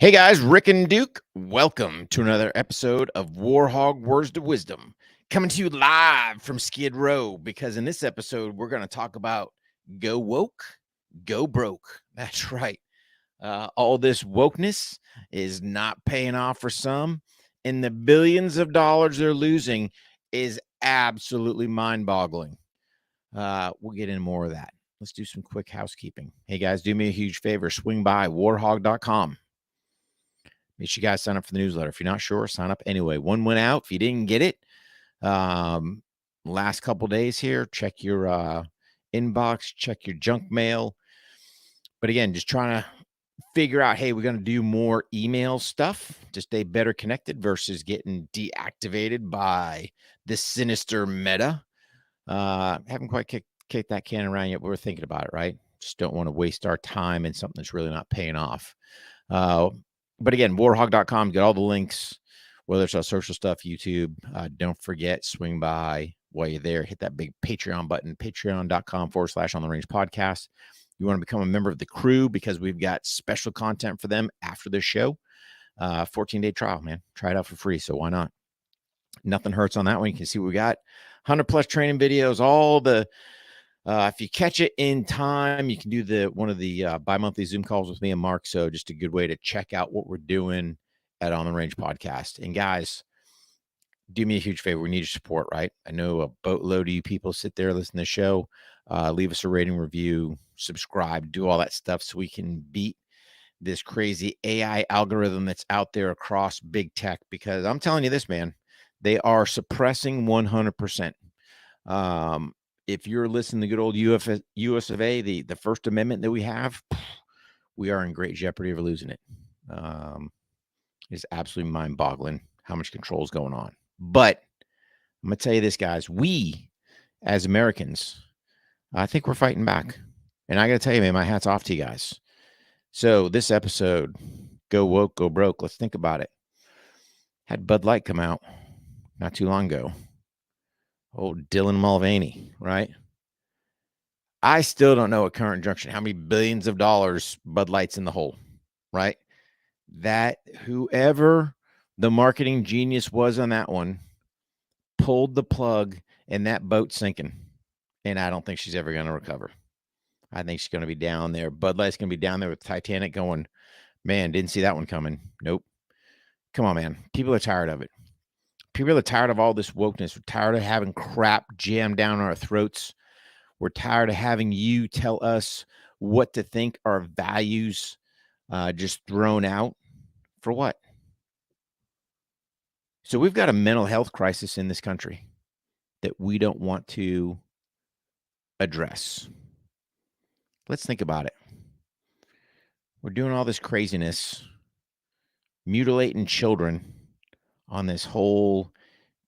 Hey guys, Rick and Duke, welcome to another episode of Warhog Words to Wisdom, coming to you live from Skid Row. Because in this episode, we're going to talk about go woke, go broke. That's right. All this wokeness is not paying off for some, and the billions of dollars they're losing is absolutely mind boggling. We'll get into more of that. Let's do some quick housekeeping. Hey guys, do me a huge favor swing by warhog.com. Make sure you guys sign up for the newsletter. If you're not sure, sign up anyway. One went out. If you didn't get it, last couple days here, check your inbox, check your junk mail. But again, just trying to figure out, hey, we're going to do more email stuff to stay better connected versus getting deactivated by this sinister meta. Haven't quite kicked that can around yet, but we're thinking about it, right? Just don't want to waste our time in something that's really not paying off. But again, warhog.com, get all the links, whether it's our social stuff, YouTube. Don't forget, swing by while you're there. Hit that big Patreon button, patreon.com/on the range podcast. You want to become a member of the crew because we've got special content for them after this show. 14-day trial, man. Try it out for free. So why not? Nothing hurts on that one. You can see what we got 100 plus training videos, all the if you catch it in time, you can do one of the bi-monthly Zoom calls with me and Mark. So just a good way to check out what we're doing at On the Range Podcast. And guys, do me a huge favor. We need your support, right? I know a boatload of you people sit there, listen to the show, leave us a rating, review, subscribe, do all that stuff so we can beat this crazy AI algorithm that's out there across big tech. Because I'm telling you this, man, they are suppressing 100%. If you're listening to good old US of A, the First Amendment that we have, we are in great jeopardy of losing it. It's absolutely mind-boggling how much control is going on. But I'm going to tell you this, guys. We, as Americans, I think we're fighting back. And I got to tell you, man, my hat's off to you guys. So this episode, go woke, go broke. Let's think about it. Had Bud Light come out not too long ago. Old Dylan Mulvaney, right? I still don't know at current junction how many billions of dollars Bud Light's in the hole, right? That whoever the marketing genius was on that one pulled the plug and that boat's sinking. And I don't think she's ever going to recover. I think she's going to be down there. Bud Light's going to be down there with Titanic going, man, didn't see that one coming. Nope. Come on, man. People are tired of it. People are tired of all this wokeness. We're tired of having crap jammed down our throats. We're tired of having you tell us what to think, our values just thrown out. For what? So we've got a mental health crisis in this country that we don't want to address. Let's think about it. We're doing all this craziness, mutilating children on this whole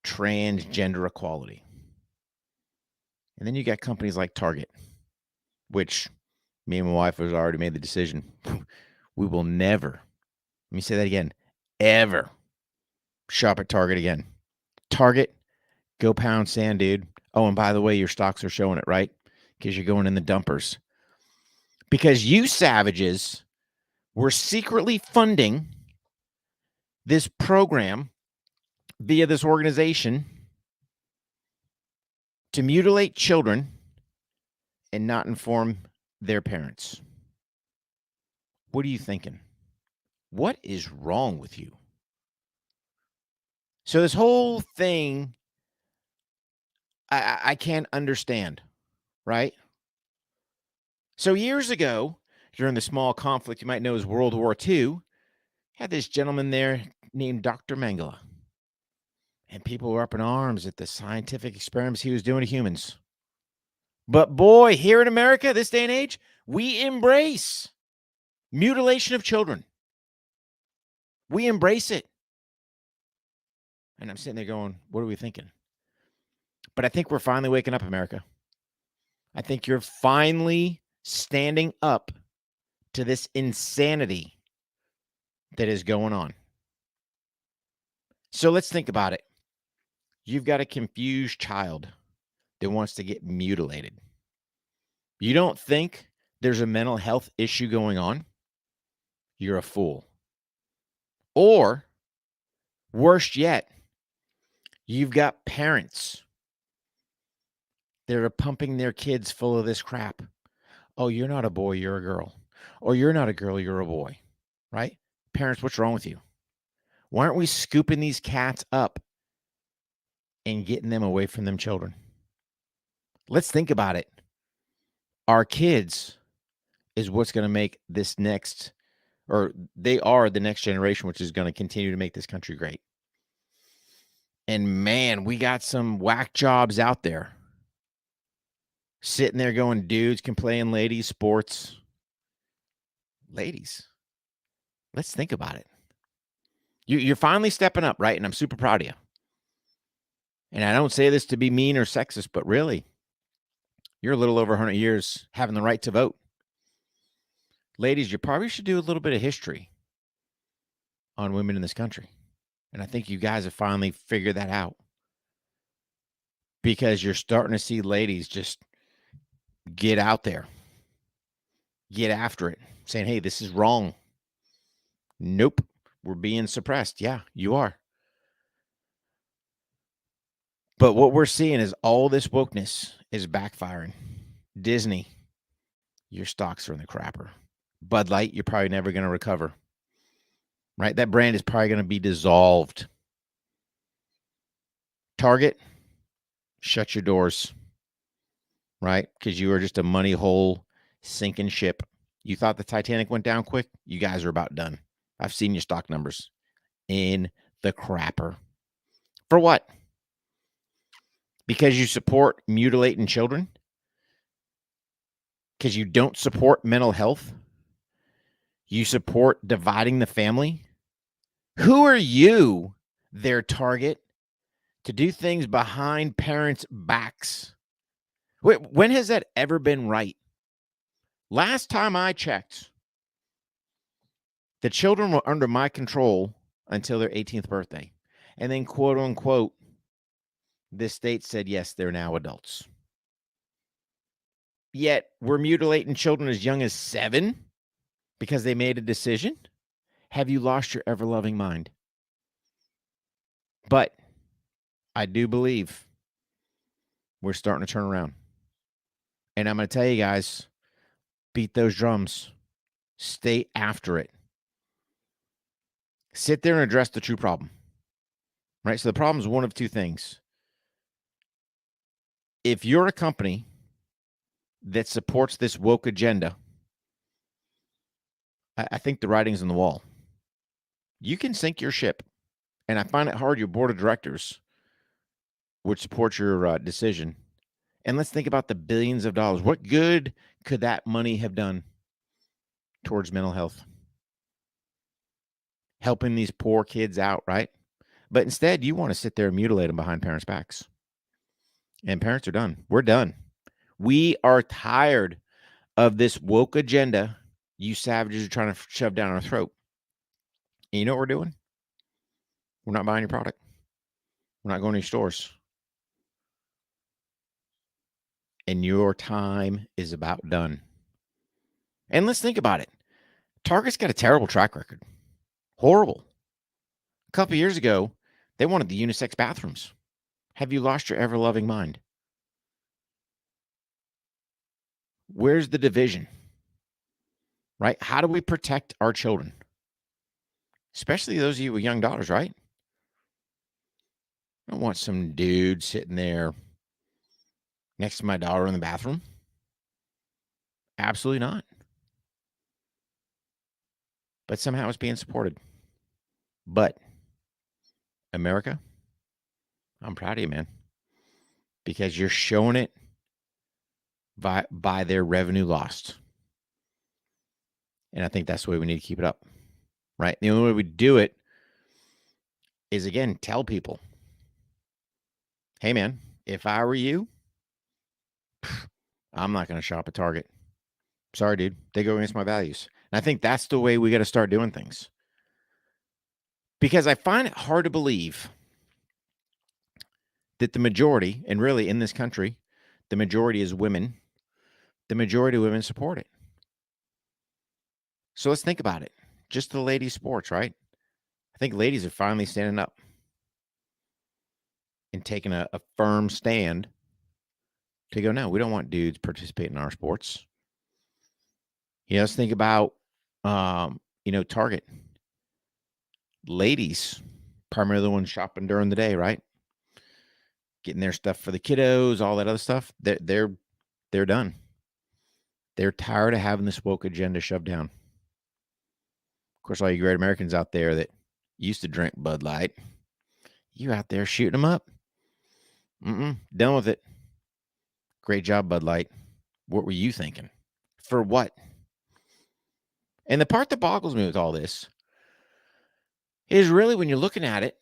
transgender equality. And then you got companies like Target, which me and my wife has already made the decision. We will never, let me say that again, ever shop at Target again. Target, go pound sand, dude. Oh, and by the way, your stocks are showing it, right? Because you're going in the dumpers. Because you savages were secretly funding this program via this organization to mutilate children and not inform their parents. What are you thinking? What is wrong with you? So this whole thing, I can't understand, right? So years ago, during the small conflict you might know as World War II, had this gentleman there named Dr. Mengele. And people were up in arms at the scientific experiments he was doing to humans. But boy, here in America, this day and age, we embrace mutilation of children. We embrace it. And I'm sitting there going, what are we thinking? But I think we're finally waking up, America. I think you're finally standing up to this insanity that is going on. So let's think about it. You've got a confused child that wants to get mutilated. You don't think there's a mental health issue going on? You're a fool. Or worst yet, you've got parents that are pumping their kids full of this crap. Oh, you're not a boy, you're a girl. Or you're not a girl, you're a boy, right? Parents, what's wrong with you? Why aren't we scooping these cats up and getting them away from them children? Let's think about it. Our kids is what's going to make this next, or they are the next generation, which is going to continue to make this country great. And man, we got some whack jobs out there sitting there going, dudes can play in ladies' sports. Ladies, let's think about it. You're finally stepping up, right? And I'm super proud of you. And I don't say this to be mean or sexist, but really, you're a little over 100 years having the right to vote. Ladies, you probably should do a little bit of history on women in this country. And I think you guys have finally figured that out, because you're starting to see ladies just get out there, get after it, saying, hey, this is wrong. Nope, we're being suppressed. Yeah, you are. But what we're seeing is all this wokeness is backfiring. Disney, your stocks are in the crapper. Bud Light, you're probably never going to recover, right? That brand is probably going to be dissolved. Target, shut your doors, right? Because you are just a money hole, sinking ship. You thought the Titanic went down quick? You guys are about done. I've seen your stock numbers in the crapper. For what? Because you support mutilating children? Because you don't support mental health? You support dividing the family? Who are you, their target, to do things behind parents' backs? When has that ever been right? Last time I checked, the children were under my control until their 18th birthday. And then, quote unquote, this state said, yes, they're now adults. Yet we're mutilating children as young as 7 because they made a decision. Have you lost your ever-loving mind? But I do believe we're starting to turn around. And I'm going to tell you guys, beat those drums. Stay after it. Sit there and address the true problem. Right? So the problem is one of two things. If you're a company that supports this woke agenda, I think the writing's on the wall. You can sink your ship. And I find it hard your board of directors would support your decision. And let's think about the billions of dollars. What good could that money have done towards mental health? Helping these poor kids out, right? But instead, you want to sit there and mutilate them behind parents' backs. And parents are done. We're done. We are tired of this woke agenda you savages are trying to shove down our throat. And you know what we're doing? We're not buying your product. We're not going to your stores. And your time is about done. And let's think about it. Target's got a terrible track record. Horrible. A couple years ago, they wanted the unisex bathrooms. Have you lost your ever-loving mind? Where's the division? Right? How do we protect our children? Especially those of you with young daughters, right? I don't want some dude sitting there next to my daughter in the bathroom. Absolutely not. But somehow it's being supported. But America, I'm proud of you, man, because you're showing it by their revenue lost. And I think that's the way we need to keep it up, right? The only way we do it is, again, tell people, hey, man, if I were you, I'm not going to shop at Target. Sorry, dude. They go against my values. And I think that's the way we got to start doing things. Because I find it hard to believe that the majority, and really in this country, the majority is women. The majority of women support it. So let's think about it. Just the ladies' sports, right? I think ladies are finally standing up and taking a firm stand to go, no, we don't want dudes participating in our sports. Let's think about, Target. Ladies, primarily the ones shopping during the day, right? Getting their stuff for the kiddos, all that other stuff. They're done. They're tired of having this woke agenda shoved down. Of course, all you great Americans out there that used to drink Bud Light, you out there shooting them up. Done with it. Great job, Bud Light. What were you thinking? For what? And the part that boggles me with all this is really when you're looking at it,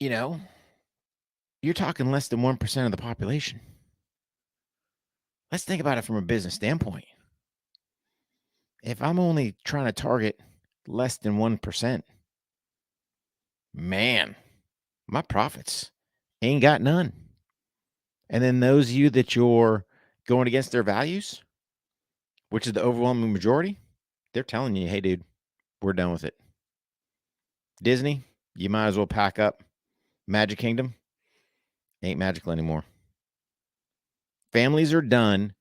you're talking less than 1% of the population. Let's think about it from a business standpoint. If I'm only trying to target less than 1%, man, my profits ain't got none. And then those of you that you're going against their values, which is the overwhelming majority, they're telling you, hey, dude, we're done with it. Disney, you might as well pack up. Magic Kingdom ain't magical anymore. Families are done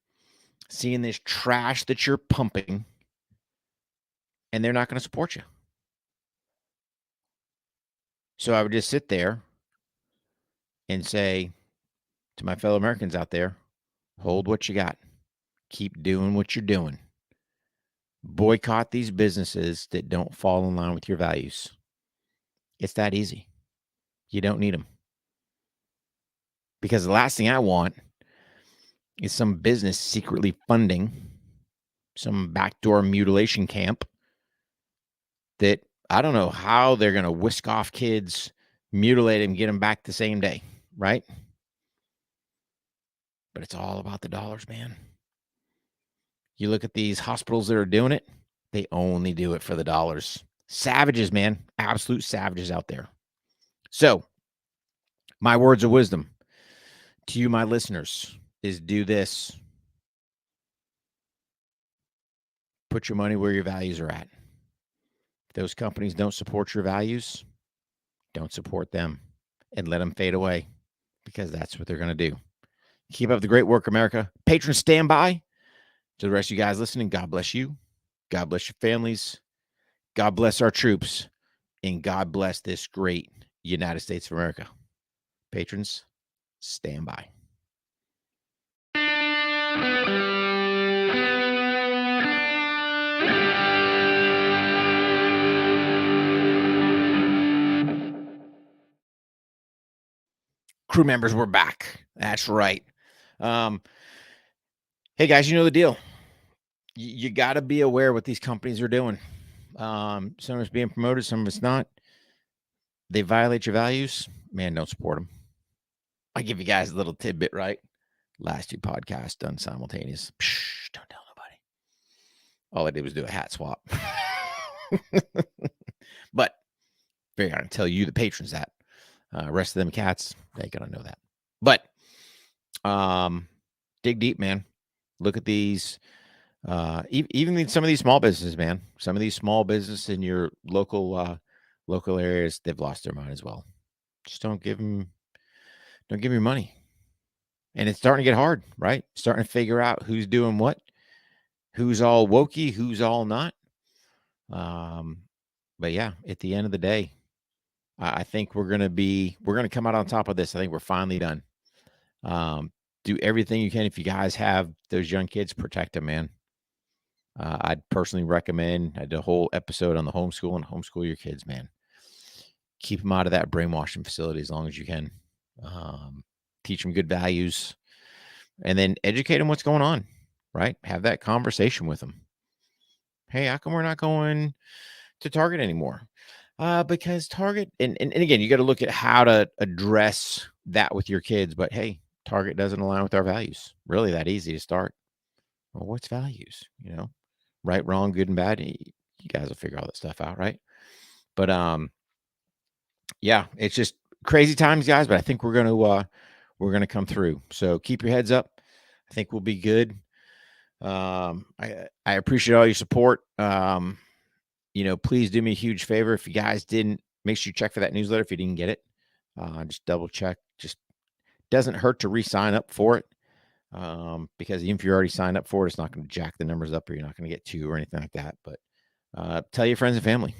seeing this trash that you're pumping, and they're not going to support you. So I would just sit there and say to my fellow Americans out there, hold what you got. Keep doing what you're doing. Boycott these businesses that don't fall in line with your values. It's that easy. You don't need them. Because the last thing I want is some business secretly funding some backdoor mutilation camp that I don't know how they're going to whisk off kids, mutilate them, get them back the same day, right? But it's all about the dollars, man. You look at these hospitals that are doing it, they only do it for the dollars. Savages, man. Absolute savages out there. So, my words of wisdom to you, my listeners, is do this. Put your money where your values are at. If those companies don't support your values, don't support them and let them fade away, because that's what they're going to do. Keep up the great work, America. Patrons, stand by. To the rest of you guys listening, God bless you. God bless your families. God bless our troops. And God bless this great United States of America. Patrons, stand by. Crew members, we're back. That's right. Hey, guys, you know the deal. You got to be aware what these companies are doing. Some of it's being promoted, some of it's not. They violate your values. Man, don't support them. I give you guys a little tidbit, right? Last two podcasts done simultaneous. Psh, don't tell nobody. All I did was do a hat swap. But I gotta tell you, the patrons, that. Rest of them cats, they gotta know that. But dig deep, man. Look at these. Even some of these small businesses, man. Some of these small businesses in your local areas, they've lost their mind as well. Just don't give them money. And it's starting to get hard, right? Starting to figure out who's doing what, who's all wokey, who's all not. But yeah, at the end of the day, I think we're going to come out on top of this. I think we're finally done. Do everything you can. If you guys have those young kids, protect them, man. I'd personally recommend, I did a whole episode on the homeschool your kids, man. Keep them out of that brainwashing facility as long as you can. Teach them good values, and then educate them what's going on, right? Have that conversation with them. Hey, how come we're not going to Target anymore? Because Target, and again, you got to look at how to address that with your kids. But hey, Target doesn't align with our values. Really that easy to start. Well, what's values? Right, wrong, good and bad. You guys will figure all that stuff out, right? But yeah, it's just crazy times, guys. But I think we're gonna come through. So keep your heads up. I think we'll be good. I appreciate all your support. Please do me a huge favor. If you guys didn't make sure you check for that newsletter if you didn't get it. Just double check. Just doesn't hurt to re-sign up for it. Because even if you're already signed up for it, it's not going to jack the numbers up, or you're not going to get 2 or anything like that. But tell your friends and family,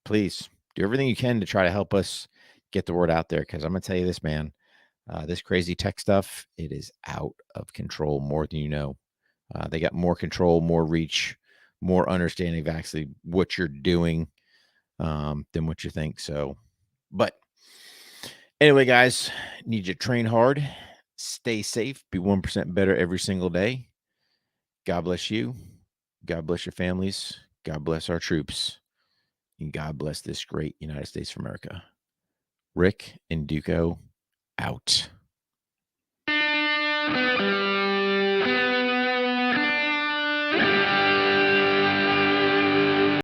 please do everything you can to try to help us get the word out there. Because I'm going to tell you this, man, this crazy tech stuff, it is out of control more than you know. They got more control, more reach, more understanding of actually what you're doing than what you think. So, but anyway, guys, need you to train hard, stay safe, be 1% better every single day. God bless you. God bless your families. God bless our troops. And God bless this great United States of America. Rick and Duco out.